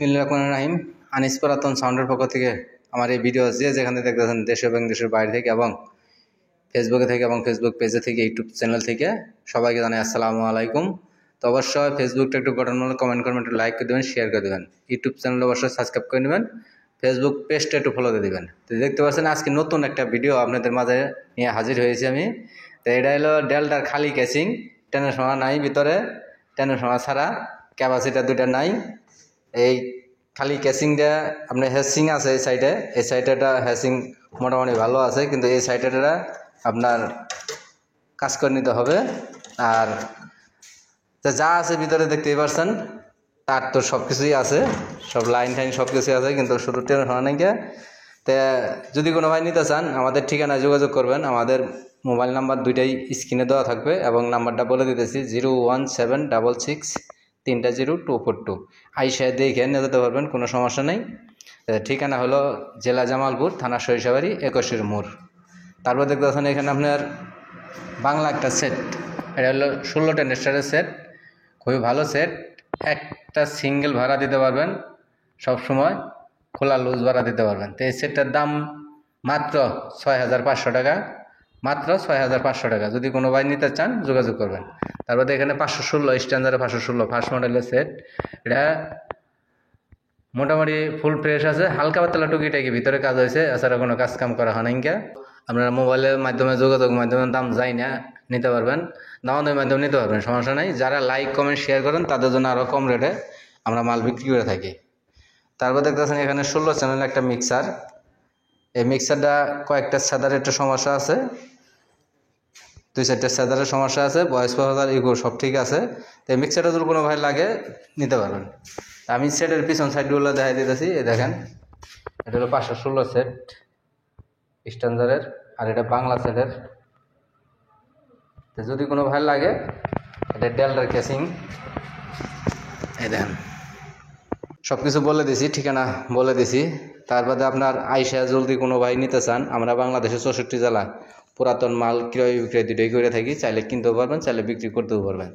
বিসমিল্লাহির রহমানির রহিম। আনিস পুরাতন সাউন্ডের পক্ষ থেকে আমার এই ভিডিও যেখানে দেখতেছেন দেশ এবং দেশের বাইরে থেকে এবং ফেসবুকে থেকে এবং ফেসবুক পেজে থেকে ইউটিউব চ্যানেল থেকে সবাইকে জানাই আসসালামু আলাইকুম। তো অবশ্যই ফেসবুকটা একটু গঠনমূলক কমেন্ট করবেন, একটু লাইক করে দেবেন, শেয়ার করে দেবেন। ইউটিউব চ্যানেল অবশ্যই সাবস্ক্রাইব করে নেবেন, ফেসবুক পেজটা একটু ফলো দিয়ে দেবেন। তো দেখতে পাচ্ছেন আজকে নতুন একটা ভিডিও আপনাদের মাঝে নিয়ে হাজির হয়েছি আমি। তো এটা হলো ডেলটার খালি ক্যাচিং, টেনের সময় নাই ভিতরে, টেনের সময় ছাড়া, ক্যাপাসিটার দুইটা নাই। এই খালি ক্যাচিংটা আপনার হ্যাসিং আছে এই সাইডেটা হ্যাসিং মোটামুটি ভালো আছে, কিন্তু এই সাইডেটা আপনার কাজ করে নিতে হবে। আর যা আছে ভিতরে দেখতেই পাচ্ছেন, তার তো সব কিছুই আছে, সব লাইন টাইন সব কিছুই আছে, কিন্তু শুধু ট্রেন হয় নাকি। তো যদি কোনো ভাই নিতে চান আমাদের ঠিকানায় যোগাযোগ করবেন। আমাদের মোবাইল নাম্বার দুইটাই স্ক্রিনে দেওয়া থাকবে এবং নাম্বারটা বলে দিতেছি 01766 300 242। আইসা দেখে নিয়ে যেতে পারবেন, কোনো সমস্যা নেই। ঠিকানা হলো জেলা জামালপুর, থানা সরিষাবাড়ি, 21 মোড়। তারপর দেখতে পাচ্ছেন এখানে আপনার বাংলা একটা সেট, এটা হলো 16টা নেস্টারের সেট, খুবই ভালো সেট। একটা সিঙ্গেল ভাড়া দিতে পারবেন, সব সময় খোলা লুজ ভাড়া দিতে পারবেন। তো এই সেটটার দাম মাত্র 6500 টাকা, মাত্র 6500 টাকা। যদি কোনো ভাই নিতে চান যোগাযোগ করবেন। তারপরে এখানে 516 স্ট্যান্ডার্ডে 516 ফার্স্ট মডেলের সেট। এটা মোটামুটি ফুল ফ্রেশ আছে, হালকা পাতলা টুকিটাকি ভিতরে কাজ হয়েছে, এছাড়া কোনো কাজ কাম করা হয় না। আপনারা মোবাইলের মাধ্যমে যোগাযোগ মাধ্যমে দাম যাই না নিতে পারবেন, দামাদামির মাধ্যমে নিতে পারবেন, সমস্যা নেই। যারা লাইক কমেন্ট শেয়ার করেন তাদের জন্য আরও কম রেটে আমরা মাল বিক্রি করে থাকি। তারপর দেখতেছেন এখানে 16 চ্যানেল একটা মিক্সার। এই মিক্সারটা কয়েকটা সাদার একটা সমস্যা আছে, 2-4টা সাদারের সমস্যা আছে, ভয়েস প্রসেসর ইগো সব ঠিক আছে। তো এই মিক্সারটা যদি কোনো ভাই লাগে নিতে পারবেন। আমি সেটের পিছন সাইডগুলো দেখাই দিতেছি। এই দেখেন, এটা হলো 516 সেট স্ট্যান্ডার্ডের, আর এটা বাংলা সেটের। তো যদি কোনো ভাই লাগে, এটা ডেলটার ক্যাচিং। এই দেখেন সব কিছু বলে দিছি, ঠিকানা বলে দিছি। তারপরে আপনার আইসা জলদি কোনো ভাই নিতে চান, আমরা বাংলাদেশের 64 জেলা পুরাতন মাল ক্রয় বিক্রয় দুটোই করে থাকি। চাইলে কিনতেও পারবেন, চাইলে বিক্রি করতেও পারবেন।